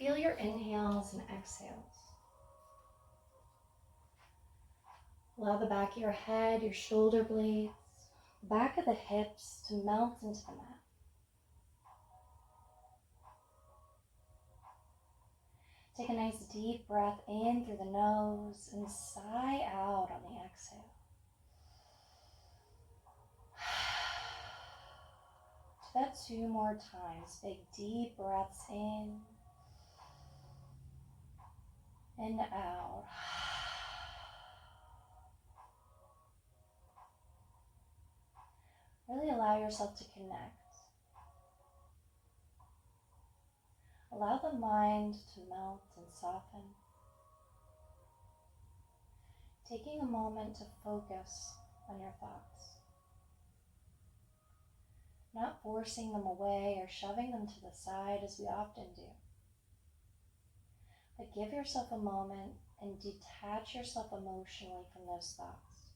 Feel your inhales and exhales. Allow the back of your head, your shoulder blades, the back of the hips to melt into the mat. Take a nice deep breath in through the nose and sigh out on the exhale. Do that 2 more times. Big deep breaths in and out. Really allow yourself to connect. Allow the mind to melt and soften. Taking a moment to focus on your thoughts. Not forcing them away or shoving them to the side as we often do. But give yourself a moment and detach yourself emotionally from those thoughts.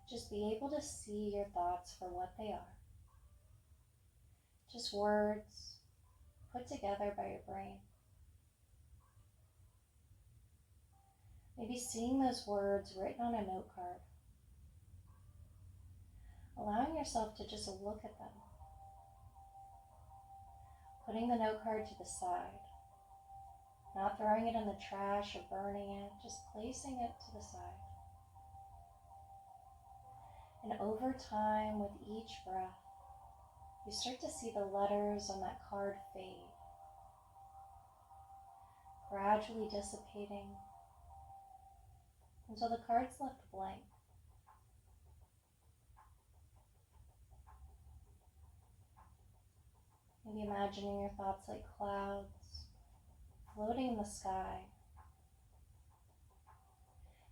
Just be able to see your thoughts for what they are. Just words put together by your brain. Maybe seeing those words written on a note card. Allowing yourself to just look at them. Putting the note card to the side. Not throwing it in the trash or burning it, just placing it to the side. And over time, with each breath, you start to see the letters on that card fade, gradually dissipating until the card's left blank. Maybe imagining your thoughts like clouds floating in the sky.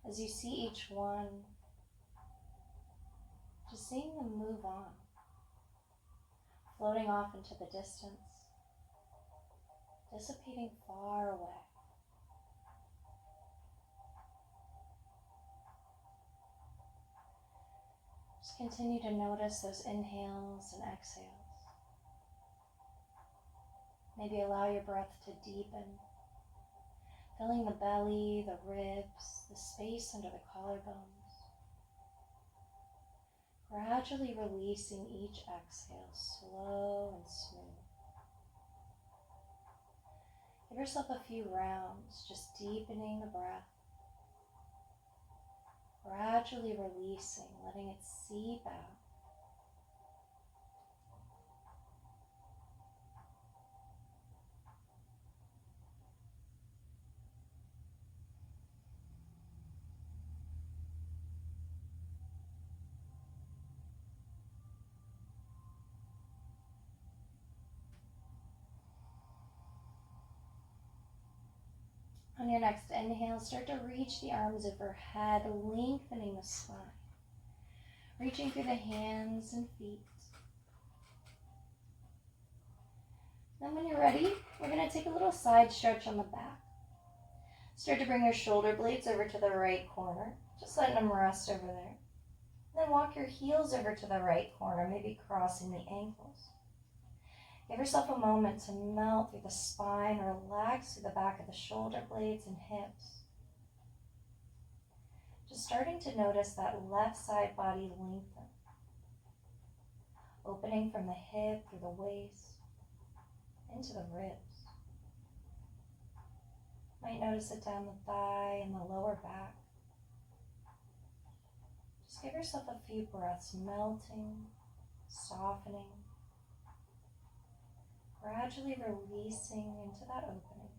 As you see each one, just seeing them move on, floating off into the distance, dissipating far away. Just continue to notice those inhales and exhales. Maybe allow your breath to deepen, filling the belly, the ribs, the space under the collarbones. Gradually releasing each exhale, slow and smooth. Give yourself a few rounds, just deepening the breath. Gradually releasing, letting it seep out. On your next inhale, start to reach the arms overhead, lengthening the spine. Reaching through the hands and feet. Then when you're ready, we're going to take a little side stretch on the back. Start to bring your shoulder blades over to the right corner, just letting them rest over there. Then walk your heels over to the right corner, maybe crossing the ankles. Give yourself a moment to melt through the spine, relax through the back of the shoulder blades and hips. Just starting to notice that left side body lengthen. Opening from the hip through the waist, into the ribs. Might notice it down the thigh and the lower back. Just give yourself a few breaths, melting, softening. Gradually releasing into that opening.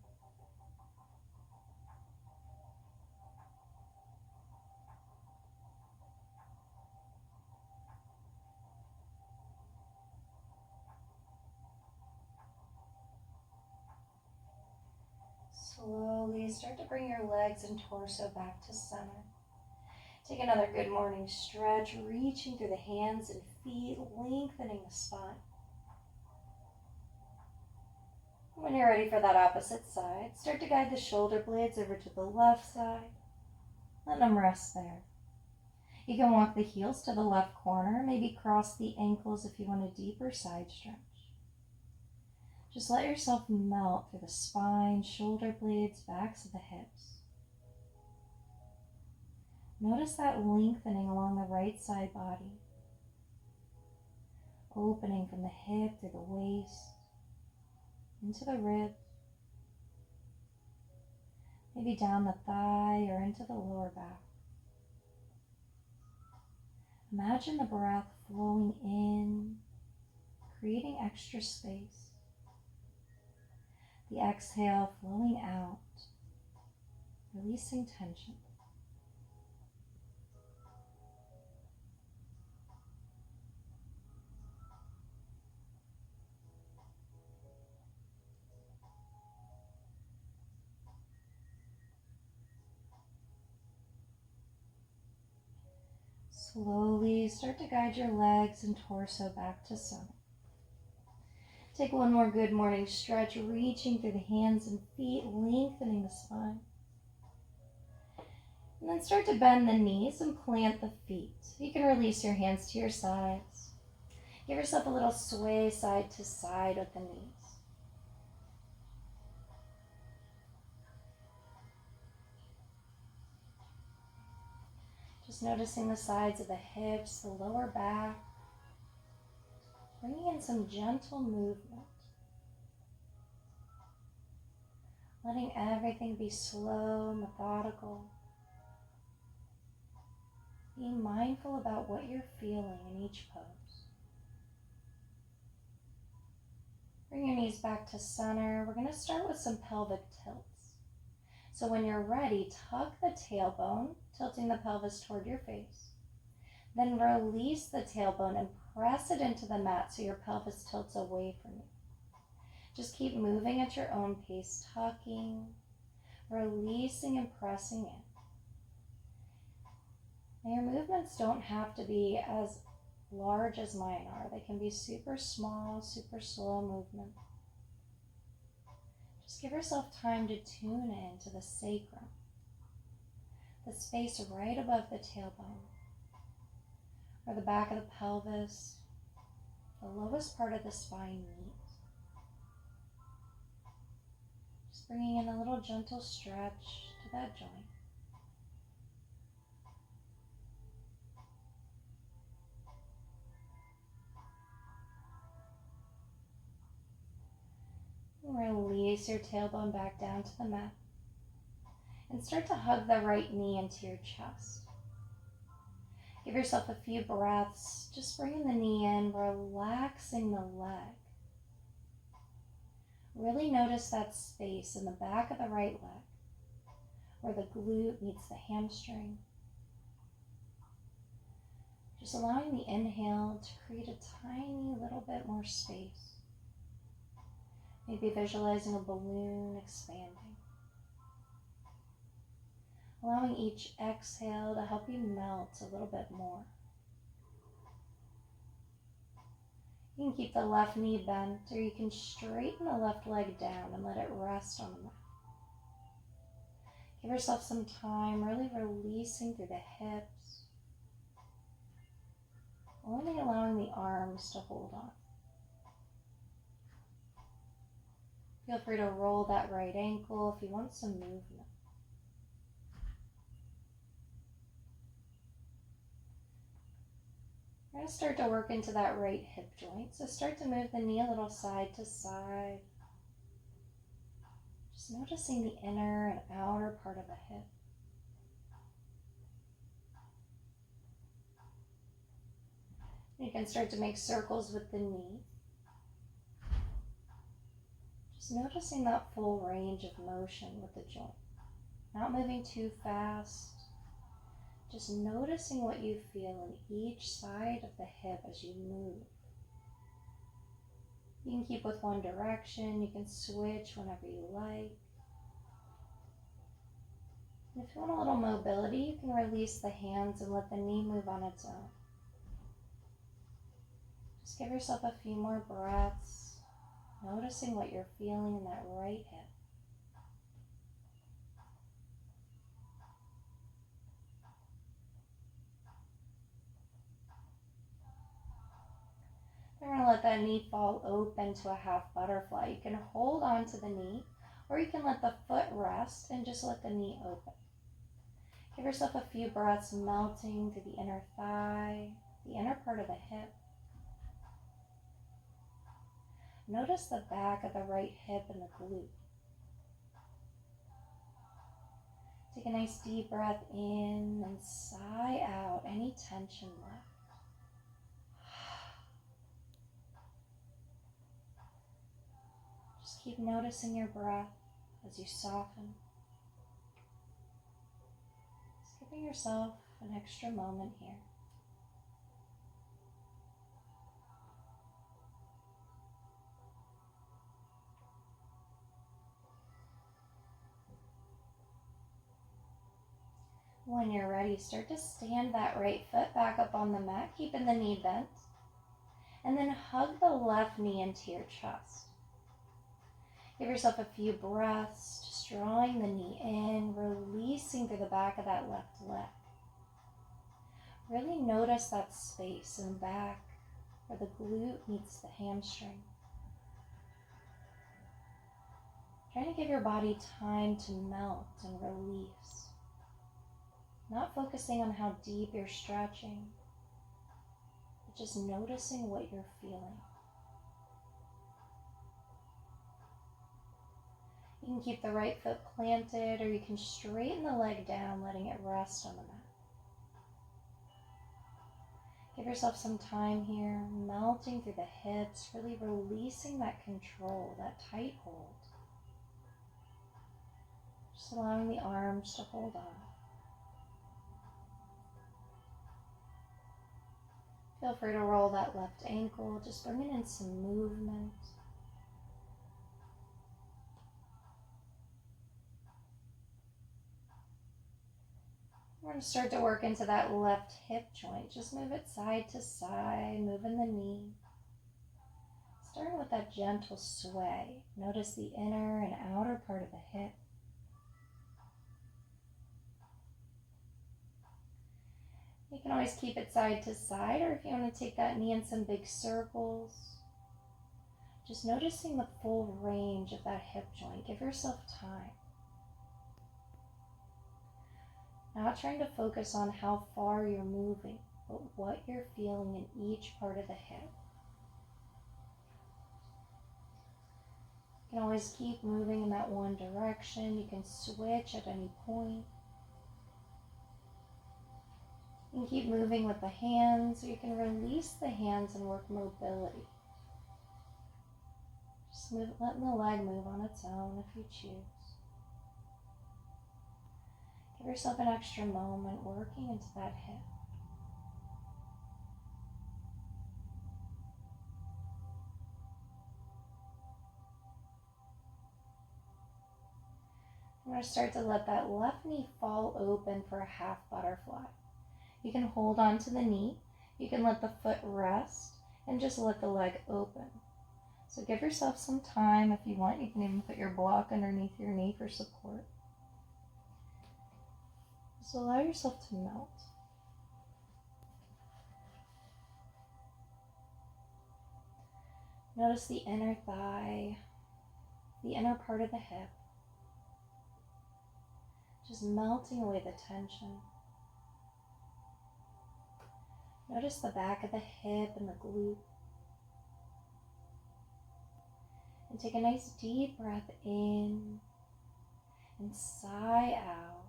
Slowly start to bring your legs and torso back to center. Take another good morning stretch, reaching through the hands and feet, lengthening the spine. When you're ready for that opposite side, start to guide the shoulder blades over to the left side. Let them rest there. You can walk the heels to the left corner, maybe cross the ankles if you want a deeper side stretch. Just let yourself melt through the spine, shoulder blades, backs of the hips. Notice that lengthening along the right side body, opening from the hip through the waist, into the ribs, maybe down the thigh or into the lower back. Imagine the breath flowing in, creating extra space. The exhale flowing out, releasing tension. Slowly start to guide your legs and torso back to center. Take one more good morning stretch, reaching through the hands and feet, lengthening the spine. And then start to bend the knees and plant the feet. You can release your hands to your sides. Give yourself a little sway side to side with the knees. Just noticing the sides of the hips, the lower back. Bringing in some gentle movement. Letting everything be slow, methodical. Being mindful about what you're feeling in each pose. Bring your knees back to center. We're going to start with some pelvic tilts. So when you're ready, tuck the tailbone, tilting the pelvis toward your face. Then release the tailbone and press it into the mat so your pelvis tilts away from you. Just keep moving at your own pace, tucking, releasing and pressing in. Now your movements don't have to be as large as mine are. They can be super small, super slow movement. Just give yourself time to tune in to the sacrum, the space right above the tailbone, where the back of the pelvis, the lowest part of the spine meet. Just bringing in a little gentle stretch to that joint. Release your tailbone back down to the mat and start to hug the right knee into your chest. Give yourself a few breaths, just bringing the knee in, relaxing the leg. Really notice that space in the back of the right leg where the glute meets the hamstring. Just allowing the inhale to create a tiny little bit more space. Maybe visualizing a balloon expanding. Allowing each exhale to help you melt a little bit more. You can keep the left knee bent, or you can straighten the left leg down and let it rest on the mat. Give yourself some time, really releasing through the hips. Only allowing the arms to hold on. Feel free to roll that right ankle if you want some movement. We're going to start to work into that right hip joint. So start to move the knee a little side to side. Just noticing the inner and outer part of the hip. You can start to make circles with the knee. Just noticing that full range of motion with the joint. Not moving too fast. Just noticing what you feel in each side of the hip as you move. You can keep with one direction. You can switch whenever you like. And if you want a little mobility, you can release the hands and let the knee move on its own. Just give yourself a few more breaths, noticing what you're feeling in that right hip. You're going to let that knee fall open to a half butterfly. You can hold on to the knee, or you can let the foot rest and just let the knee open. Give yourself a few breaths melting through the inner thigh, the inner part of the hip. Notice the back of the right hip and the glute. Take a nice deep breath in and sigh out any tension left. Just keep noticing your breath as you soften. Just giving yourself an extra moment here. When you're ready, start to stand that right foot back up on the mat, keeping the knee bent. And then hug the left knee into your chest. Give yourself a few breaths, just drawing the knee in, releasing through the back of that left leg. Really notice that space in the back where the glute meets the hamstring. Trying to give your body time to melt and release. Not focusing on how deep you're stretching, but just noticing what you're feeling. You can keep the right foot planted, or you can straighten the leg down, letting it rest on the mat. Give yourself some time here, melting through the hips, really releasing that control, that tight hold. Just allowing the arms to hold on. Feel free to roll that left ankle, just bringing in some movement. We're going to start to work into that left hip joint. Just move it side to side, moving the knee. Starting with that gentle sway. Notice the inner and outer part of the hip. You can always keep it side to side, or if you want to take that knee in some big circles, just noticing the full range of that hip joint. Give yourself time. Not trying to focus on how far you're moving, but what you're feeling in each part of the hip. You can always keep moving in that one direction. You can switch at any point. You can keep moving with the hands, or you can release the hands and work mobility. Just letting the leg move on its own if you choose. Give yourself an extra moment working into that hip. I'm going to start to let that left knee fall open for a half butterfly. You can hold on to the knee, you can let the foot rest, and just let the leg open. So give yourself some time. If you want, you can even put your block underneath your knee for support. So allow yourself to melt. Notice the inner thigh, the inner part of the hip, just melting away the tension. Notice the back of the hip and the glute. And take a nice deep breath in and sigh out.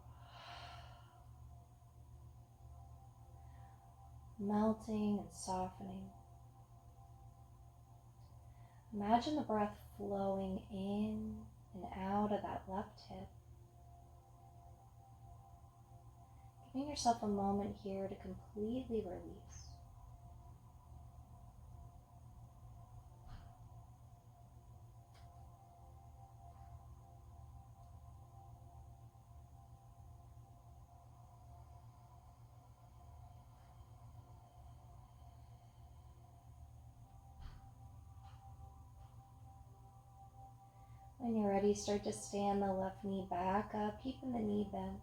Melting and softening. Imagine the breath flowing in and out of that left hip. Giving yourself a moment here to completely release. When you're ready, start to stand the left knee back up, keeping the knee bent.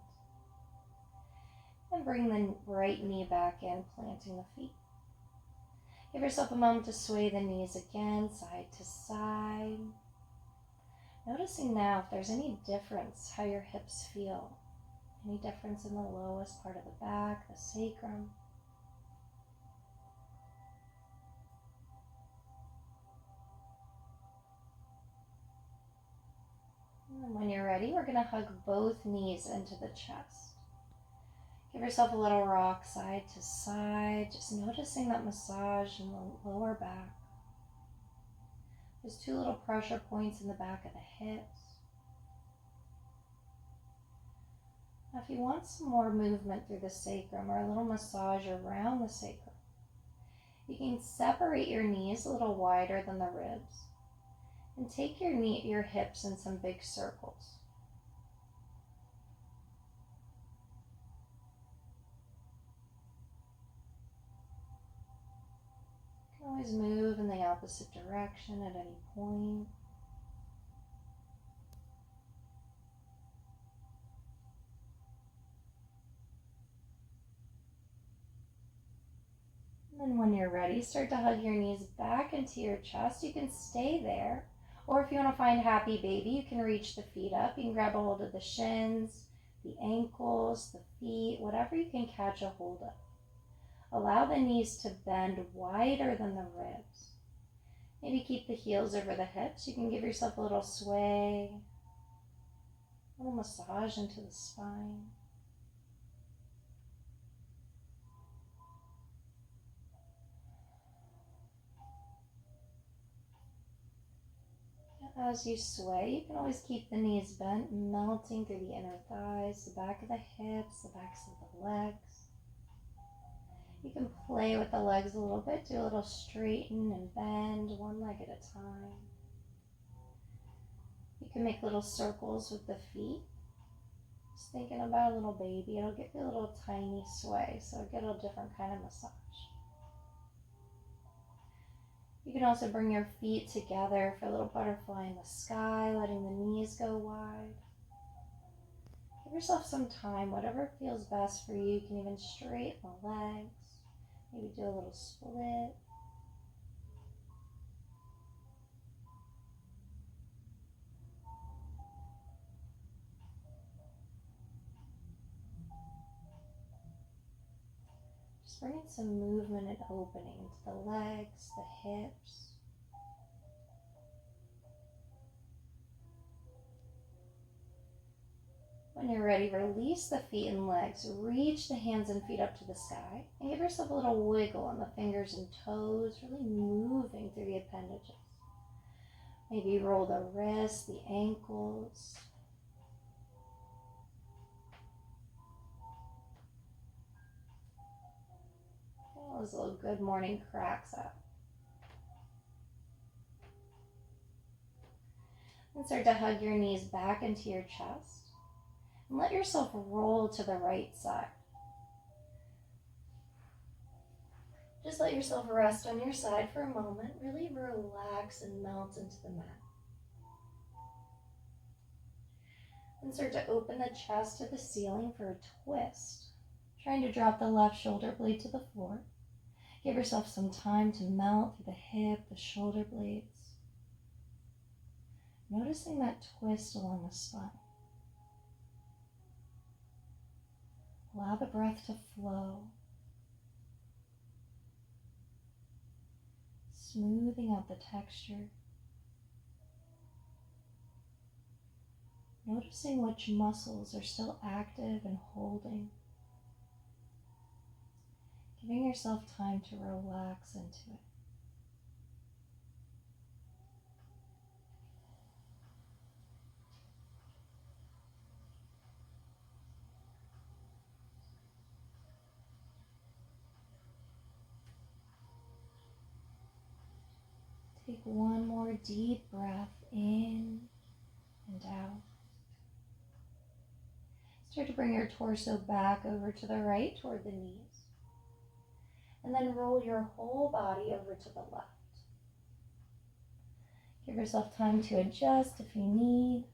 And bring the right knee back in, planting the feet. Give yourself a moment to sway the knees again, side to side. Noticing now if there's any difference how your hips feel. Any difference in the lowest part of the back, the sacrum. And when you're ready, we're going to hug both knees into the chest. Give yourself a little rock side to side, just noticing that massage in the lower back. There's 2 little pressure points in the back of the hips. Now if you want some more movement through the sacrum or a little massage around the sacrum, you can separate your knees a little wider than the ribs and take your hips in some big circles. You can always move in the opposite direction at any point. And then when you're ready, start to hug your knees back into your chest. You can stay there. Or if you want to find happy baby, you can reach the feet up. You can grab a hold of the shins, the ankles, the feet, whatever you can catch a hold of. Allow the knees to bend wider than the ribs. Maybe keep the heels over the hips. You can give yourself a little sway, a little massage into the spine. As you sway, you can always keep the knees bent, melting through the inner thighs, the back of the hips, the backs of the legs. You can play with the legs a little bit, do a little straighten and bend, one leg at a time. You can make little circles with the feet. Just thinking about a little baby, it'll give you a little tiny sway, so get a different kind of massage. You can also bring your feet together for a little butterfly in the sky, letting the knees go wide. Give yourself some time, whatever feels best for you. You can even straighten the legs, maybe do a little split. Just bringing some movement and opening to the legs, the hips. When you're ready, release the feet and legs. Reach the hands and feet up to the sky. And give yourself a little wiggle on the fingers and toes, really moving through the appendages. Maybe roll the wrists, the ankles. Those little good morning cracks out. And start to hug your knees back into your chest. And let yourself roll to the right side. Just let yourself rest on your side for a moment. Really relax and melt into the mat. And start to open the chest to the ceiling for a twist. Trying to drop the left shoulder blade to the floor. Give yourself some time to melt through the hip, the shoulder blades. Noticing that twist along the spine. Allow the breath to flow. Smoothing out the texture. Noticing which muscles are still active and holding. Giving yourself time to relax into it. Take one more deep breath in and out. Start to bring your torso back over to the right toward the knees. And then roll your whole body over to the left. Give yourself time to adjust if you need.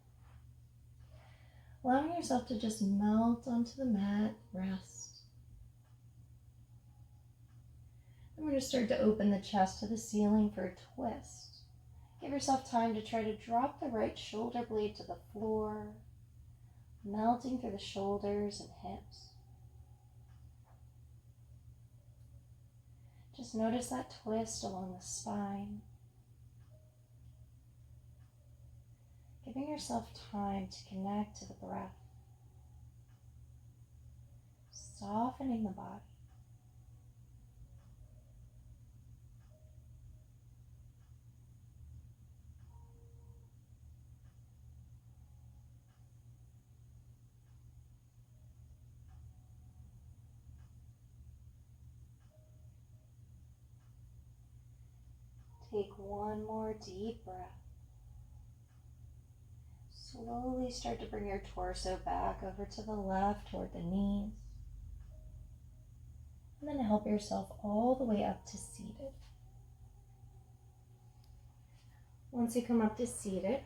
Allowing yourself to just melt onto the mat, rest. We're going to start to open the chest to the ceiling for a twist. Give yourself time to try to drop the right shoulder blade to the floor, melting through the shoulders and hips. Just notice that twist along the spine. Giving yourself time to connect to the breath. Softening the body. Take one more deep breath. Slowly start to bring your torso back over to the left toward the knees. And then help yourself all the way up to seated. Once you come up to seated,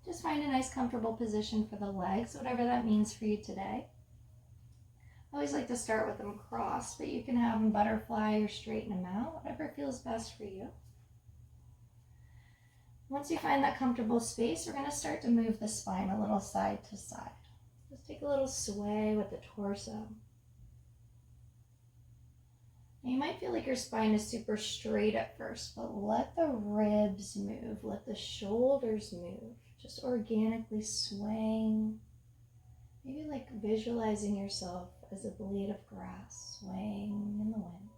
just find a nice comfortable position for the legs, whatever that means for you today. I always like to start with them crossed, but you can have them butterfly or straighten them out, whatever feels best for you. Once you find that comfortable space, we're going to start to move the spine a little side to side. Just take a little sway with the torso. Now you might feel like your spine is super straight at first, but let the ribs move, let the shoulders move, just organically swaying. Maybe like visualizing yourself as a blade of grass swaying in the wind.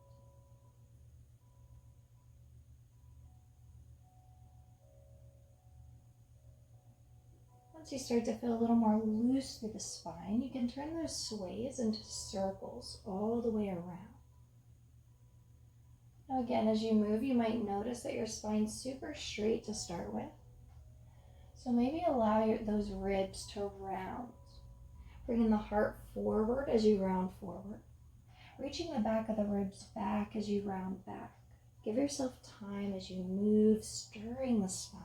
Once you start to feel a little more loose through the spine, you can turn those sways into circles all the way around. Now again, as you move, you might notice that your spine's super straight to start with. So maybe allow those ribs to round. Bringing the heart forward as you round forward. Reaching the back of the ribs back as you round back. Give yourself time as you move, stirring the spine.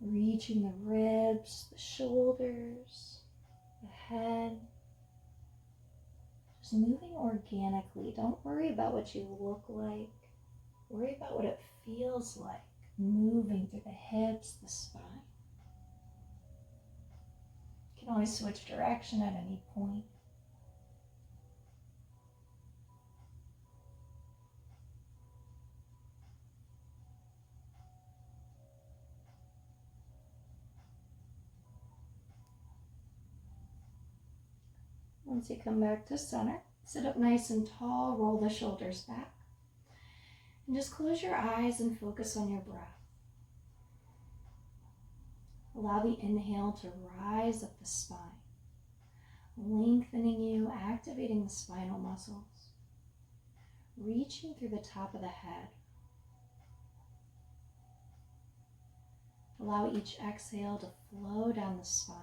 Reaching the ribs, the shoulders, the head. Just moving organically. Don't worry about what you look like. Worry about what it feels like. Moving through the hips, the spine. You can always switch direction at any point. Once you come back to center, sit up nice and tall, roll the shoulders back. And just close your eyes and focus on your breath. Allow the inhale to rise up the spine, lengthening you, activating the spinal muscles, reaching through the top of the head. Allow each exhale to flow down the spine,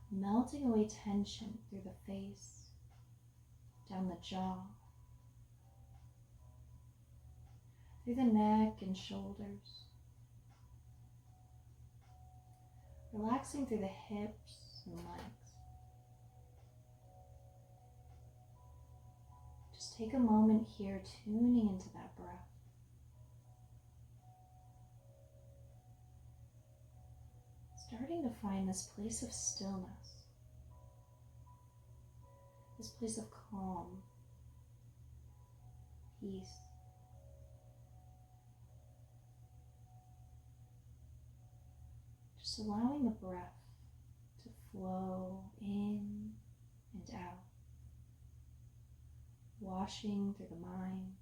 melting away tension through the face, down the jaw, through the neck and shoulders, relaxing through the hips and legs. Just take a moment here, tuning into that breath. Starting to find this place of stillness, this place of calm, peace. Just allowing the breath to flow in and out, washing through the mind,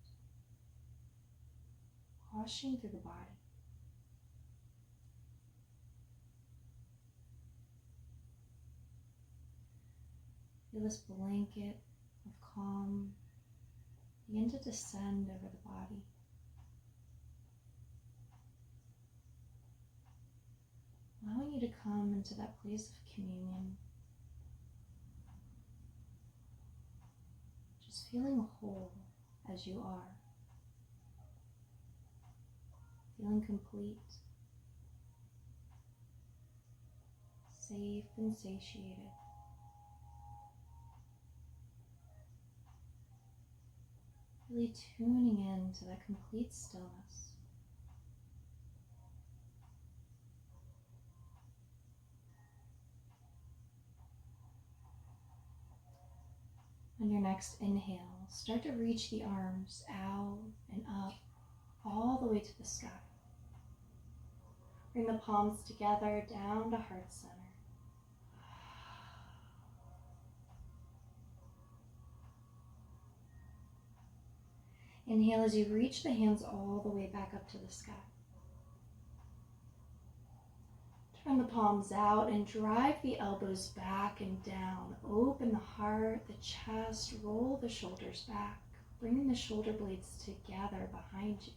washing through the body. Feel this blanket of calm begin to descend over the body. Allowing you to come into that place of communion. Just feeling whole as you are. Feeling complete. Safe and satiated. really tuning in to that complete stillness. On your next inhale, start to reach the arms out and up, all the way to the sky. Bring the palms together down to heart center. Inhale as you reach the hands all the way back up to the sky. Turn the palms out and drive the elbows back and down. Open the heart, the chest, roll the shoulders back, bringing the shoulder blades together behind you.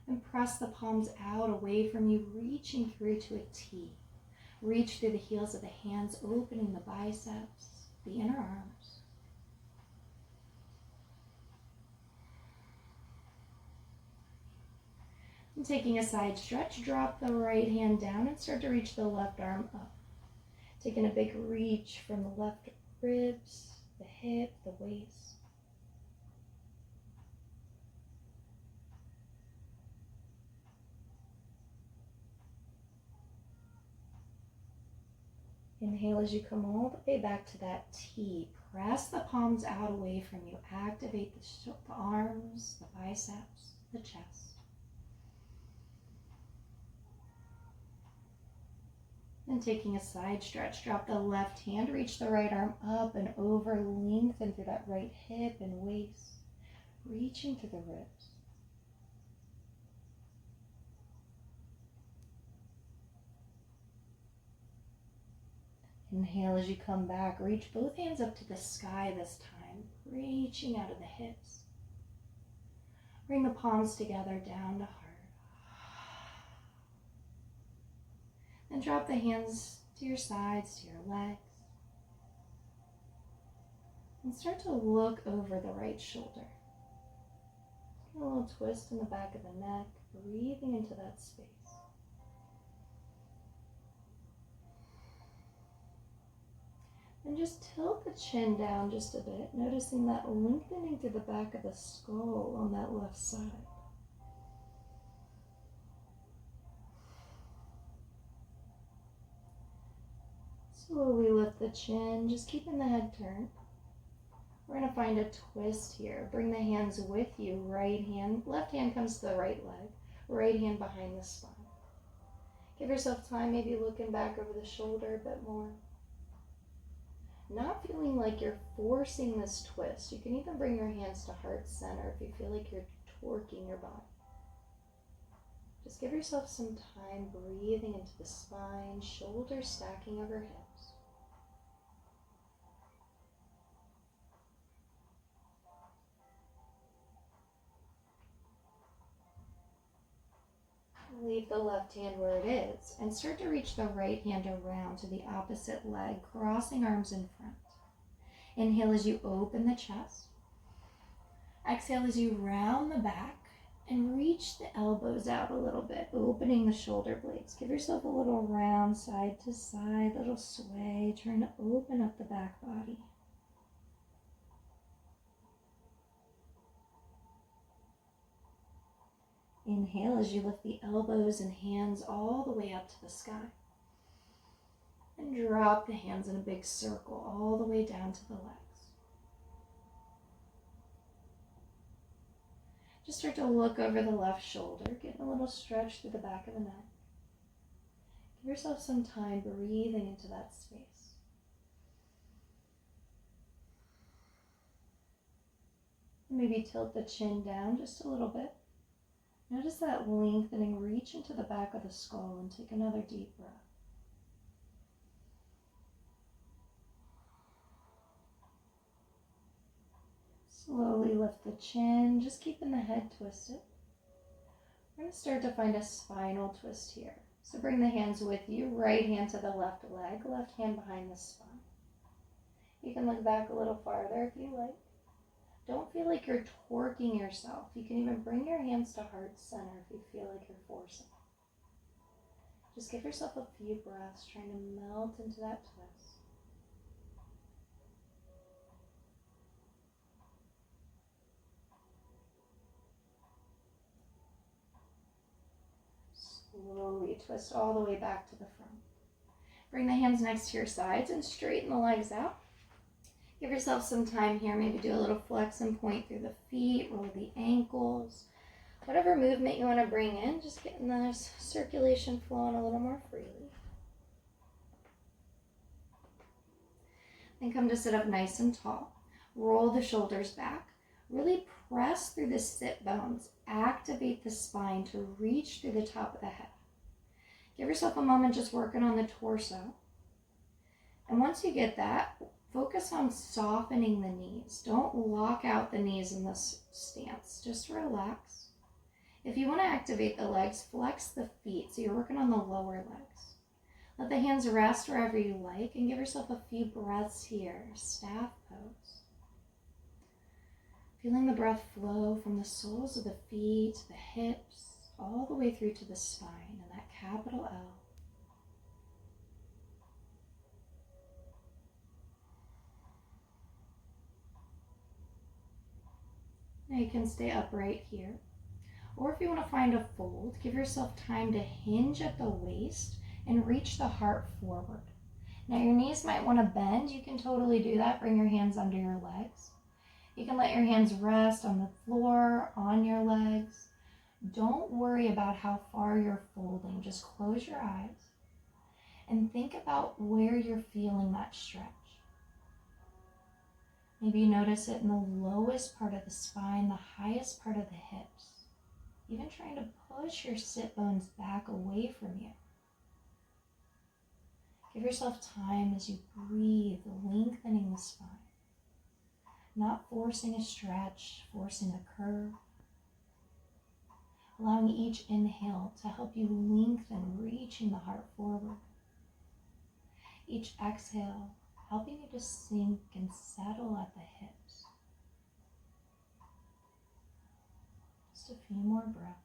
And press the palms out away from you, reaching through to a T. Reach through the heels of the hands, opening the biceps, the inner arms. And taking a side stretch, drop the right hand down and start to reach the left arm up. Taking a big reach from the left ribs, the hip, the waist. Inhale as you come all the way back to that T. Press the palms out away from you. Activate the arms, the biceps, the chest. And taking a side stretch, drop the left hand, reach the right arm up and over, lengthen through that right hip and waist, reaching through the ribs. Inhale as you come back, reach both hands up to the sky this time, reaching out of the hips. Bring the palms together down to heart. And drop the hands to your sides, to your legs. And start to look over the right shoulder. A little twist in the back of the neck, breathing into that space. And just tilt the chin down just a bit, noticing that lengthening through the back of the skull on that left side. Slowly lift the chin, just keeping the head turned. We're going to find a twist here. Bring the hands with you. Right hand, left hand comes to the right leg. Right hand behind the spine. Give yourself time, maybe looking back over the shoulder a bit more. Not feeling like you're forcing this twist. You can even bring your hands to heart center if you feel like you're torquing your body. Just give yourself some time breathing into the spine, shoulders stacking over hips. Leave the left hand where it is and start to reach the right hand around to the opposite leg, crossing arms in front. Inhale as you open the chest. Exhale as you round the back and reach the elbows out a little bit, opening the shoulder blades. Give yourself a little round side to side, little sway, trying to open up the back body. Inhale as you lift the elbows and hands all the way up to the sky. And drop the hands in a big circle all the way down to the legs. Just start to look over the left shoulder, getting a little stretch through the back of the neck. Give yourself some time breathing into that space. Maybe tilt the chin down just a little bit. Notice that lengthening, reach into the back of the skull and take another deep breath. Slowly lift the chin, just keeping the head twisted. We're going to start to find a spinal twist here. So bring the hands with you, right hand to the left leg, left hand behind the spine. You can look back a little farther if you like. Don't feel like you're torquing yourself. You can even bring your hands to heart center if you feel like you're forcing. Just give yourself a few breaths, trying to melt into that twist. twist all the way back to the front. Bring the hands next to your sides and straighten the legs out. Give yourself some time here. Maybe do a little flex and point through the feet, roll the ankles. Whatever movement you want to bring in, just getting the circulation flowing a little more freely. Then come to sit up nice and tall. Roll the shoulders back. Really press through the sit bones. Activate the spine to reach through the top of the head. Give yourself a moment just working on the torso. And once you get that, focus on softening the knees. Don't lock out the knees in this stance. Just relax. If you want to activate the legs, flex the feet. So you're working on the lower legs. Let the hands rest wherever you like and give yourself a few breaths here. Staff pose. Feeling the breath flow from the soles of the feet to the hips, all the way through to the spine and that capital L. Now you can stay upright here. Or if you want to find a fold, give yourself time to hinge at the waist and reach the heart forward. Now your knees might want to bend. You can totally do that. Bring your hands under your legs. You can let your hands rest on the floor, on your legs. Don't worry about how far you're folding. Just close your eyes and think about where you're feeling that stretch. Maybe you notice it in the lowest part of the spine, the highest part of the hips. Even trying to push your sit bones back away from you. Give yourself time as you breathe, lengthening the spine. Not forcing a stretch, forcing a curve. Allowing each inhale to help you lengthen, reaching the heart forward. Each exhale, helping you to sink and settle at the hips. Just a few more breaths.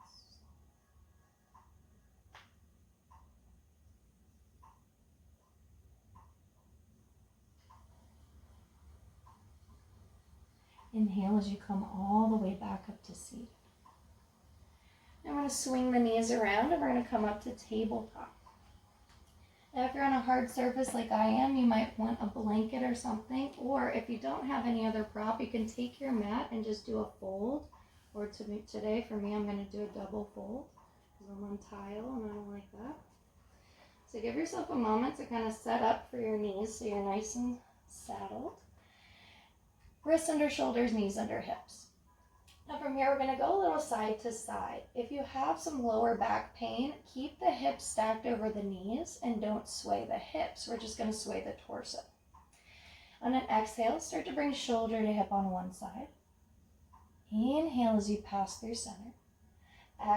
Inhale as you come all the way back up to seated. Now we're going to swing the knees around and we're going to come up to tabletop. Now if you're on a hard surface like I am, you might want a blanket or something, or if you don't have any other prop, you can take your mat and just do a fold. Or today, for me, I'm going to do a double fold because I'm on tile and I don't like that. So give yourself a moment to kind of set up for your knees so you're nice and saddled. Wrists under shoulders, knees under hips. Now from here, we're going to go a little side to side. If you have some lower back pain, keep the hips stacked over the knees and don't sway the hips. We're just going to sway the torso. On an exhale, start to bring shoulder to hip on one side. Inhale as you pass through center.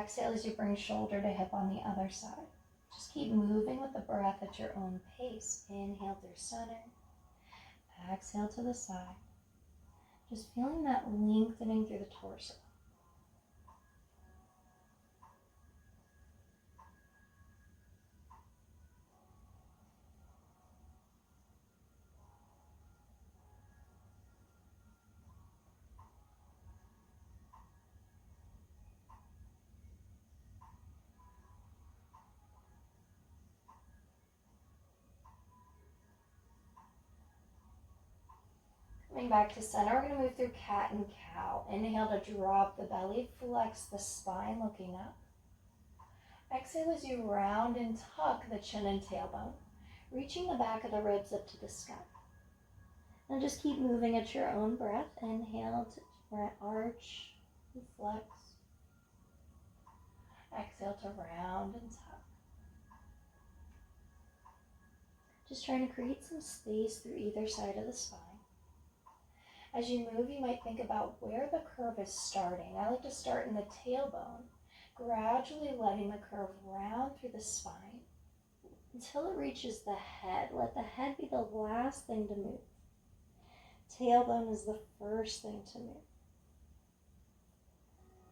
Exhale as you bring shoulder to hip on the other side. Just keep moving with the breath at your own pace. Inhale through center. Exhale to the side. Just feeling that lengthening through the torso. Coming back to center, we're going to move through cat and cow. Inhale to drop the belly, flex the spine looking up. Exhale as you round and tuck the chin and tailbone, reaching the back of the ribs up to the sky. Now just keep moving at your own breath. Inhale to arch and flex. Exhale to round and tuck. Just trying to create some space through either side of the spine. As you move, you might think about where the curve is starting. I like to start in the tailbone, gradually letting the curve round through the spine until it reaches the head. Let the head be the last thing to move. Tailbone is the first thing to move.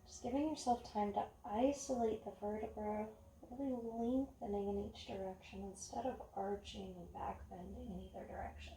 Just giving yourself time to isolate the vertebra, really lengthening in each direction instead of arching and back bending in either direction.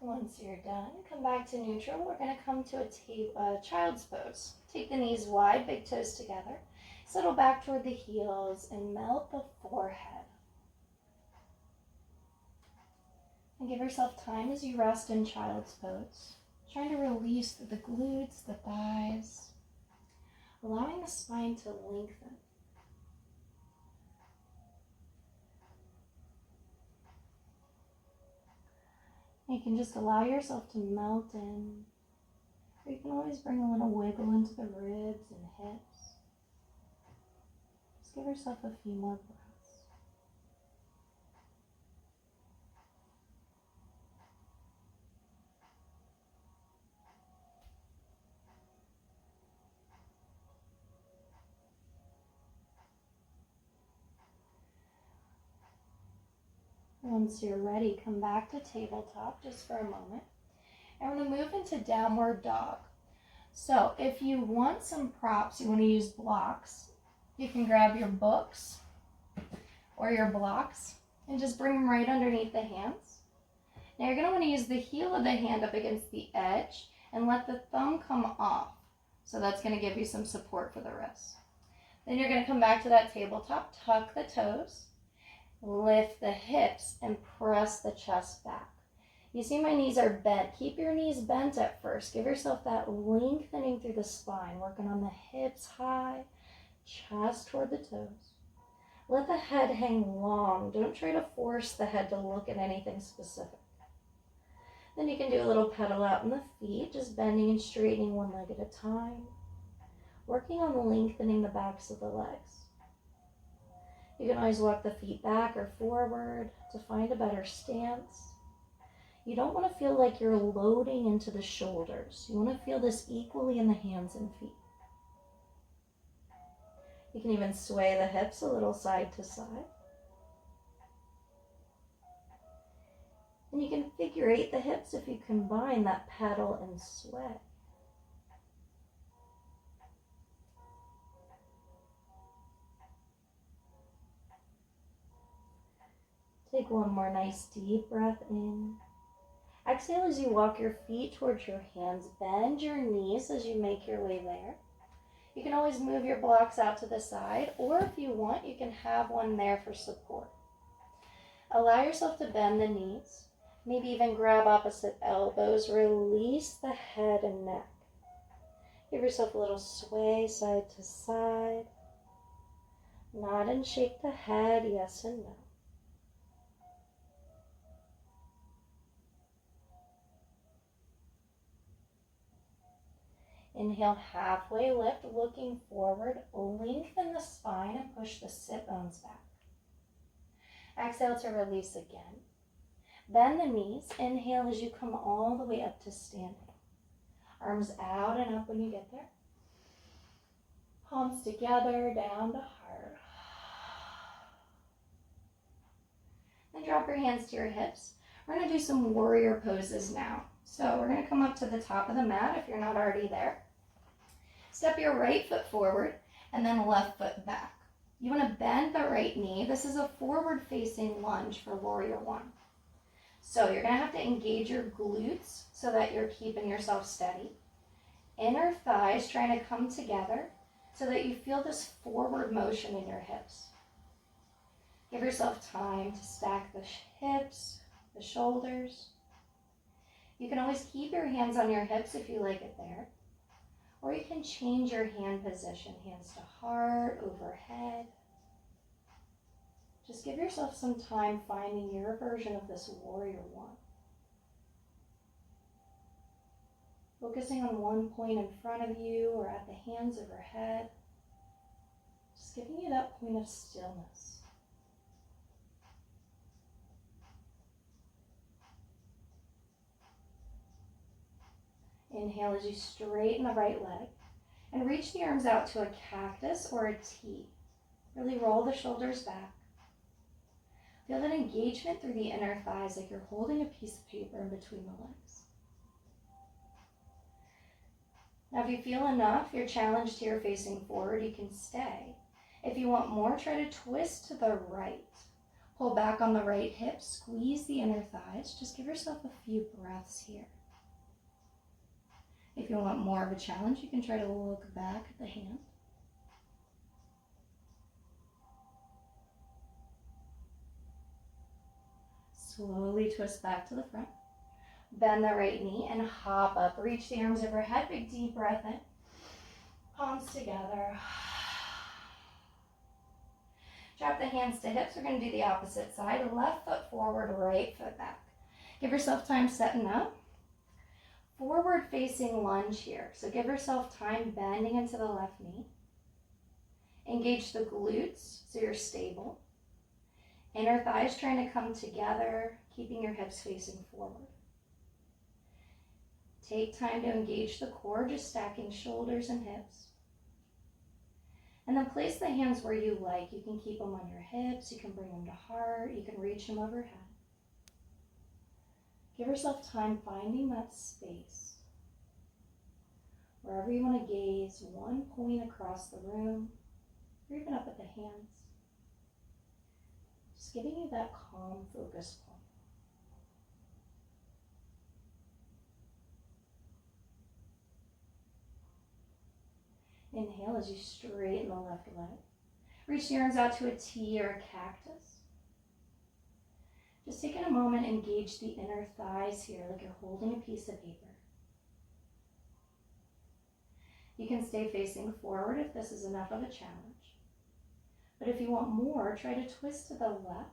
Once you're done, come back to neutral. We're going to come to a child's pose. Take the knees wide, big toes together. Settle back toward the heels and melt the forehead. And give yourself time as you rest in child's pose. Trying to release the glutes, the thighs, allowing the spine to lengthen. You can just allow yourself to melt in, or you can always bring a little wiggle into the ribs and hips. Just give yourself a few more breaths. Once you're ready, come back to tabletop just for a moment. And we're going to move into downward dog. So if you want some props, you want to use blocks, you can grab your books or your blocks and just bring them right underneath the hands. Now you're going to want to use the heel of the hand up against the edge and let the thumb come off. So that's going to give you some support for the wrist. Then you're going to come back to that tabletop, tuck the toes, lift the hips, and press the chest back. You see my knees are bent. Keep your knees bent at first. Give yourself that lengthening through the spine, working on the hips high, chest toward the toes. Let the head hang long. Don't try to force the head to look at anything specific. Then you can do a little pedal out in the feet, just bending and straightening one leg at a time, working on lengthening the backs of the legs. You can always walk the feet back or forward to find a better stance. You don't want to feel like you're loading into the shoulders. You want to feel this equally in the hands and feet. You can even sway the hips a little side to side. And you can figure eight the hips if you combine that pedal and sway. Take one more nice deep breath in. Exhale as you walk your feet towards your hands. Bend your knees as you make your way there. You can always move your blocks out to the side, or if you want, you can have one there for support. Allow yourself to bend the knees. Maybe even grab opposite elbows. Release the head and neck. Give yourself a little sway side to side. Nod and shake the head, yes and no. Inhale, halfway lift, looking forward. Lengthen the spine and push the sit bones back. Exhale to release again. Bend the knees. Inhale as you come all the way up to standing. Arms out and up when you get there. Palms together, down to heart. Then drop your hands to your hips. We're going to do some warrior poses now. So we're going to come up to the top of the mat if you're not already there. Step your right foot forward and then left foot back. You want to bend the right knee. This is a forward-facing lunge for warrior one. So you're going to have to engage your glutes so that you're keeping yourself steady. Inner thighs trying to come together so that you feel this forward motion in your hips. Give yourself time to stack the hips, the shoulders. You can always keep your hands on your hips if you like it there. Or you can change your hand position, hands to heart, overhead. Just give yourself some time finding your version of this warrior one. Focusing on one point in front of you or at the hands overhead. Just giving you that point of stillness. Inhale as you straighten the right leg and reach the arms out to a cactus or a T. Really roll the shoulders back. Feel that engagement through the inner thighs like you're holding a piece of paper in between the legs. Now if you feel enough, you're challenged here facing forward, you can stay. If you want more, try to twist to the right. Pull back on the right hip, squeeze the inner thighs. Just give yourself a few breaths here. If you want more of a challenge, you can try to look back at the hand. Slowly twist back to the front. Bend the right knee and hop up. Reach the arms overhead. Big deep breath in. Palms together. Drop the hands to hips. We're going to do the opposite side. Left foot forward, right foot back. Give yourself time setting up. Forward facing lunge here. So give yourself time bending into the left knee. Engage the glutes so you're stable. Inner thighs trying to come together, keeping your hips facing forward. Take time to engage the core, just stacking shoulders and hips. And then place the hands where you like. You can keep them on your hips, you can bring them to heart, you can reach them overhead. Give yourself time finding that space. Wherever you want to gaze, one point across the room, or even up at the hands. Just giving you that calm focus point. Inhale as you straighten the left leg. Reach the arms out to a T or a cactus. Just taking a moment, engage the inner thighs here like you're holding a piece of paper. You can stay facing forward if this is enough of a challenge. But if you want more, try to twist to the left.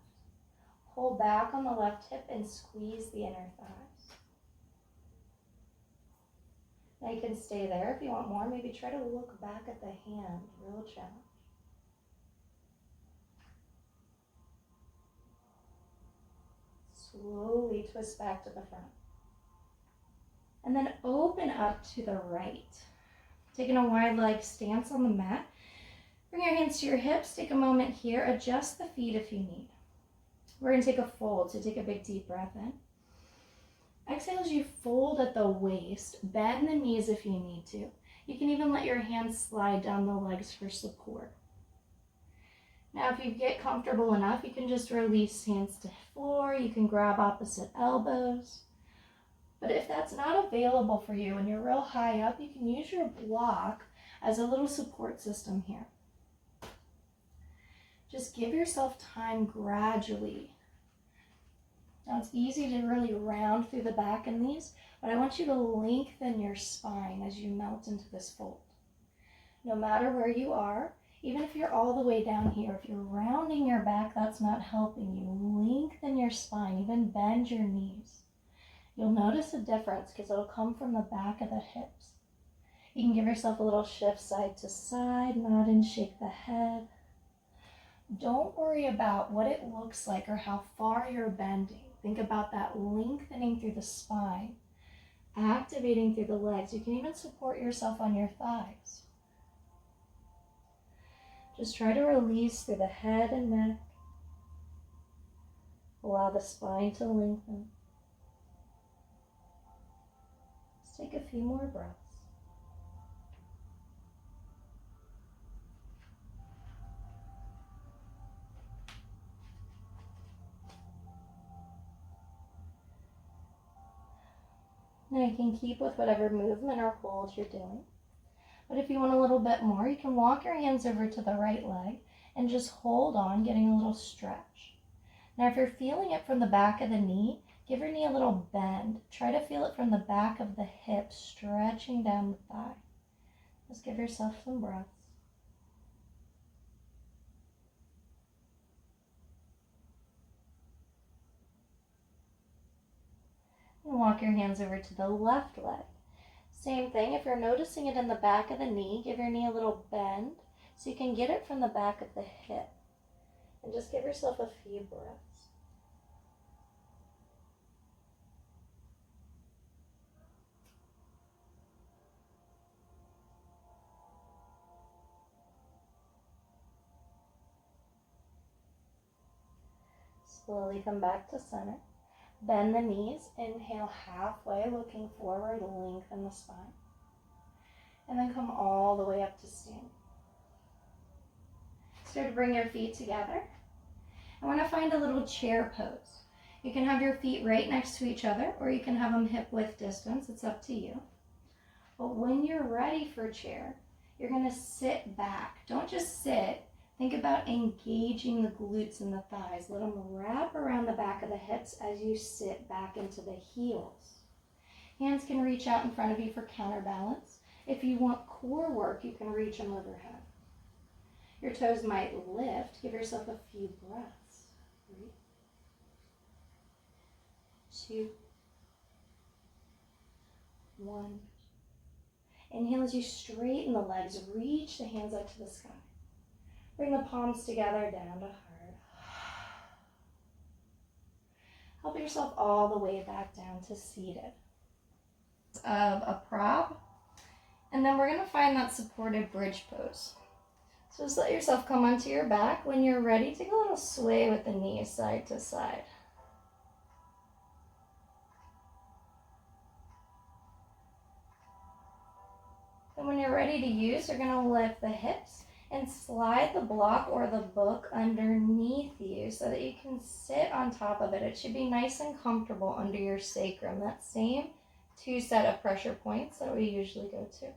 Pull back on the left hip and squeeze the inner thighs. Now you can stay there. If you want more, maybe try to look back at the hand. Real challenge. Slowly twist back to the front. And then open up to the right. Taking a wide leg stance on the mat. Bring your hands to your hips. Take a moment here. Adjust the feet if you need. We're going to take a fold, so take a big deep breath in. Exhale as you fold at the waist. Bend the knees if you need to. You can even let your hands slide down the legs for support. Now if you get comfortable enough, you can just release hands to floor. You can grab opposite elbows. But if that's not available for you and you're real high up, you can use your block as a little support system here. Just give yourself time gradually. Now it's easy to really round through the back in these, but I want you to lengthen your spine as you melt into this fold. No matter where you are, even if you're all the way down here, if you're rounding your back, that's not helping you. Lengthen your spine, even bend your knees. You'll notice a difference because it'll come from the back of the hips. You can give yourself a little shift side to side, nod and shake the head. Don't worry about what it looks like or how far you're bending. Think about that lengthening through the spine, activating through the legs. You can even support yourself on your thighs. Just try to release through the head and neck. Allow the spine to lengthen. Let's take a few more breaths. Now you can keep with whatever movement or hold you're doing. But if you want a little bit more, you can walk your hands over to the right leg and just hold on, getting a little stretch. Now if you're feeling it from the back of the knee, give your knee a little bend. Try to feel it from the back of the hip, stretching down the thigh. Just give yourself some breaths. And walk your hands over to the left leg. Same thing, if you're noticing it in the back of the knee, give your knee a little bend so you can get it from the back of the hip. And just give yourself a few breaths. Slowly come back to center. Bend the knees, inhale halfway, looking forward, lengthen the spine. And then come all the way up to standing. Start to bring your feet together. I want to find a little chair pose. You can have your feet right next to each other, or you can have them hip width distance. It's up to you. But when you're ready for a chair, you're going to sit back. Don't just sit. Think about engaging the glutes and the thighs. Let them wrap around the back of the hips as you sit back into the heels. Hands can reach out in front of you for counterbalance. If you want core work, you can reach them overhead. Your toes might lift. Give yourself a few breaths. 3, 2, 1. Inhale as you straighten the legs. Reach the hands up to the sky. Bring the palms together down to heart. Help yourself all the way back down to seated. Of a prop. And then we're going to find that supported bridge pose. So just let yourself come onto your back. When you're ready, take a little sway with the knees side to side. And when you're ready to use, you're going to lift the hips and slide the block or the book underneath you so that you can sit on top of it. It should be nice and comfortable under your sacrum. That same 2 set of pressure points that we usually go to.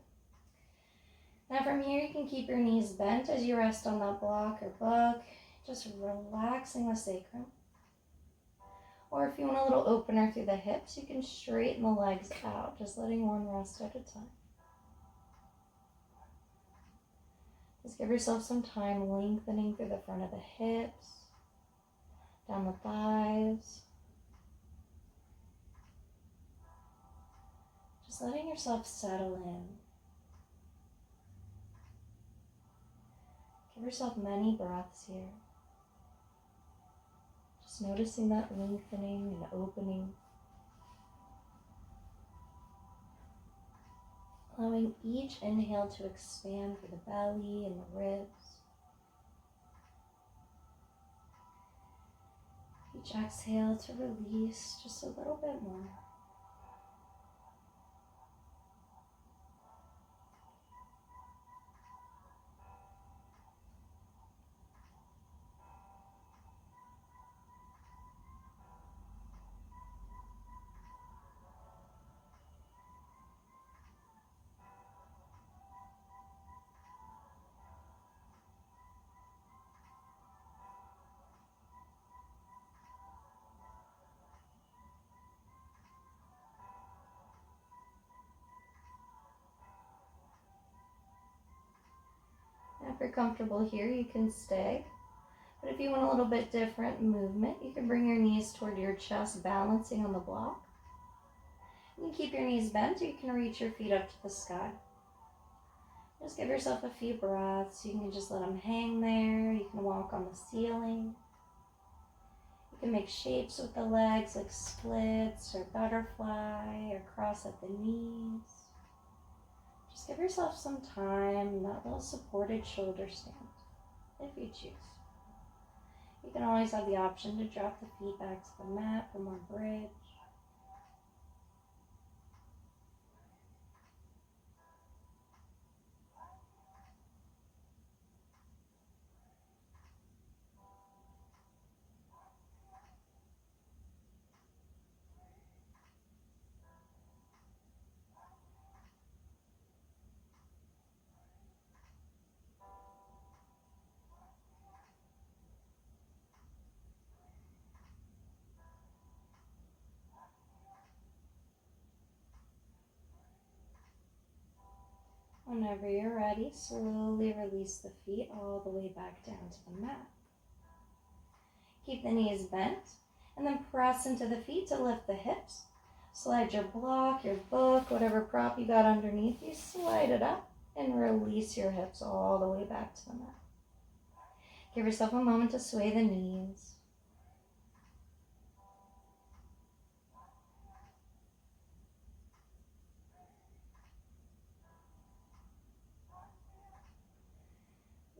Now from here, you can keep your knees bent as you rest on that block or book, just relaxing the sacrum. Or if you want a little opener through the hips, you can straighten the legs out, just letting one rest at a time. Just give yourself some time lengthening through the front of the hips, down the thighs. Just letting yourself settle in. Give yourself many breaths here. Just noticing that lengthening and opening. Allowing each inhale to expand through the belly and the ribs. Each exhale to release just a little bit more. If you're comfortable here, you can stay. But if you want a little bit different movement, you can bring your knees toward your chest, balancing on the block. You can keep your knees bent, or you can reach your feet up to the sky. Just give yourself a few breaths. You can just let them hang there. You can walk on the ceiling. You can make shapes with the legs, like splits or butterfly, or cross at the knees. Just give yourself some time in that little supported shoulder stand, if you choose. You can always have the option to drop the feet back to the mat for more bridge. Whenever you're ready, slowly release the feet all the way back down to the mat. Keep the knees bent, and then press into the feet to lift the hips. Slide your block, your book, whatever prop you got underneath you, slide it up, and release your hips all the way back to the mat. Give yourself a moment to sway the knees.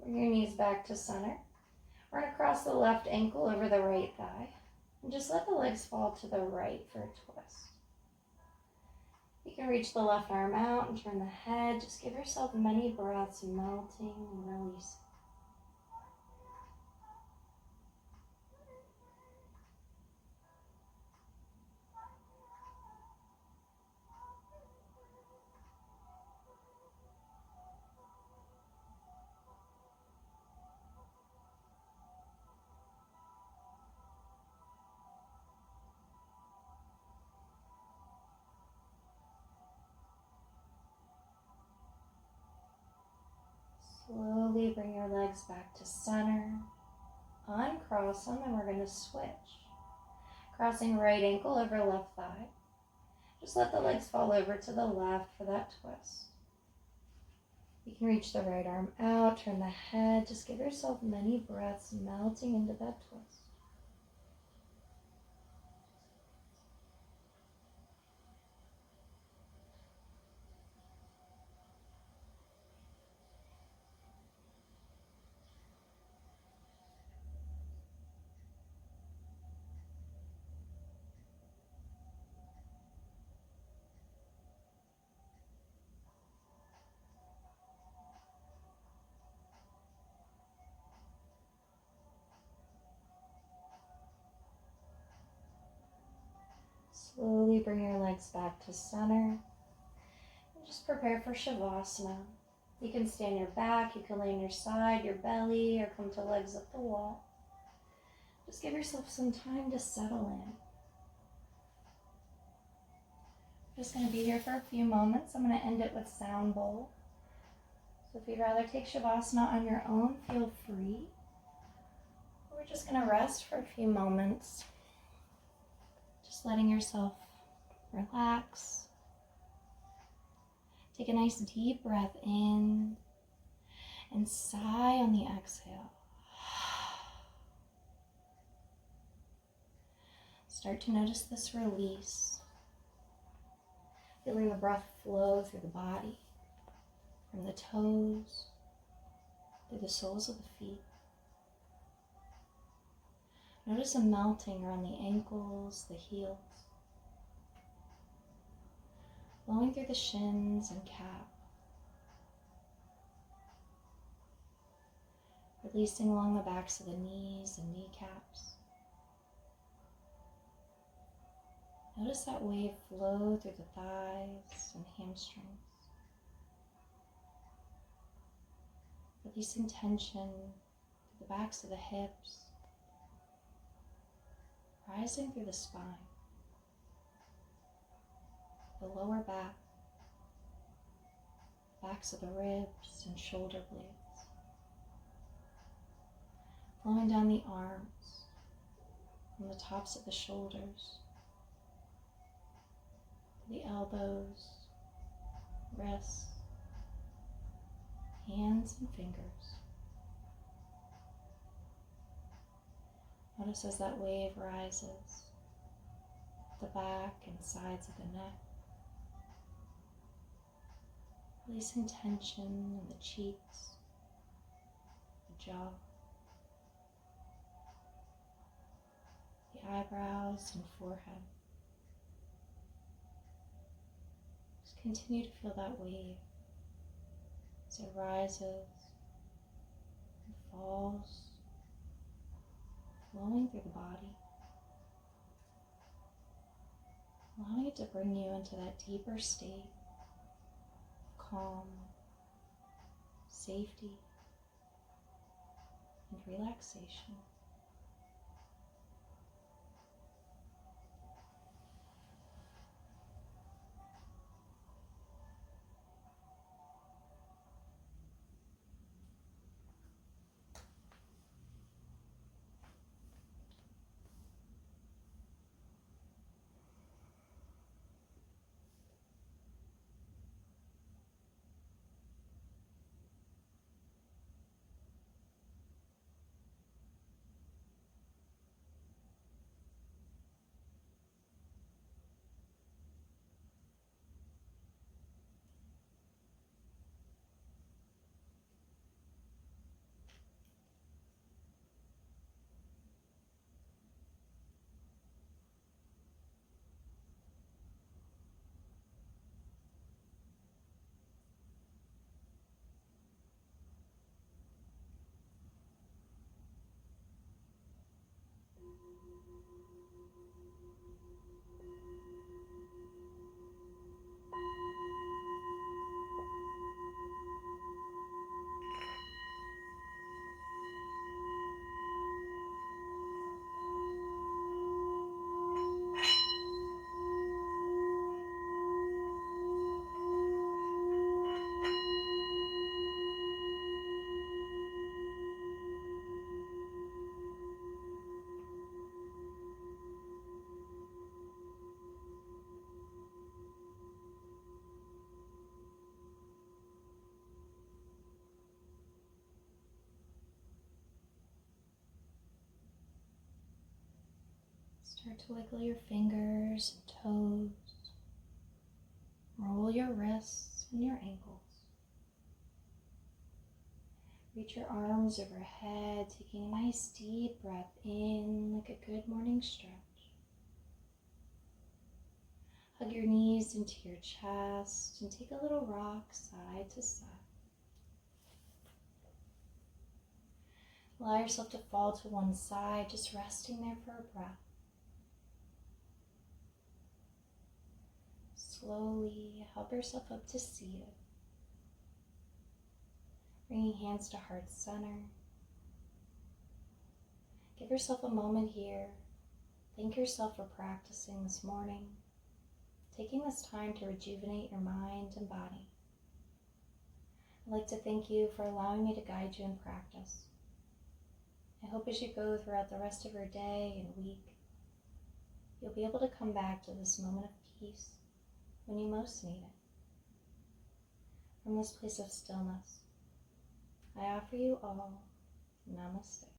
Bring your knees back to center. Run across the left ankle over the right thigh. And just let the legs fall to the right for a twist. You can reach the left arm out and turn the head. Just give yourself many breaths, melting and releasing. Slowly bring your legs back to center. Uncross them and we're going to switch. Crossing right ankle over left thigh. Just let the legs fall over to the left for that twist. You can reach the right arm out, turn the head. Just give yourself many breaths melting into that twist. Slowly bring your legs back to center. And just prepare for Shavasana. You can stay on your back, you can lay on your side, your belly, or come to legs up the wall. Just give yourself some time to settle in. I'm just going to be here for a few moments. I'm going to end it with sound bowl. So if you'd rather take Shavasana on your own, feel free. We're just going to rest for a few moments. Just letting yourself relax. Take a nice deep breath in and sigh on the exhale. Start to notice this release. Feeling the breath flow through the body, from the toes, through the soles of the feet. Notice a melting around the ankles, the heels, flowing through the shins and calf, releasing along the backs of the knees and kneecaps. Notice that wave flow through the thighs and hamstrings, releasing tension through the backs of the hips, rising through the spine, the lower back, backs of the ribs and shoulder blades, flowing down the arms, from the tops of the shoulders, the elbows, wrists, hands and fingers. Notice as that wave rises, the back and sides of the neck, releasing tension in the cheeks, the jaw, the eyebrows and forehead. Just continue to feel that wave as it rises and falls, flowing through the body, allowing it to bring you into that deeper state of calm, safety, and relaxation. Start to wiggle your fingers and toes. Roll your wrists and your ankles. Reach your arms overhead, taking a nice deep breath in like a good morning stretch. Hug your knees into your chest and take a little rock side to side. Allow yourself to fall to one side, just resting there for a breath. Slowly help yourself up to seated. Bringing hands to heart center. Give yourself a moment here. Thank yourself for practicing this morning, taking this time to rejuvenate your mind and body. I'd like to thank you for allowing me to guide you in practice. I hope as you go throughout the rest of your day and week, you'll be able to come back to this moment of peace when you most need it. From this place of stillness, I offer you all Namaste.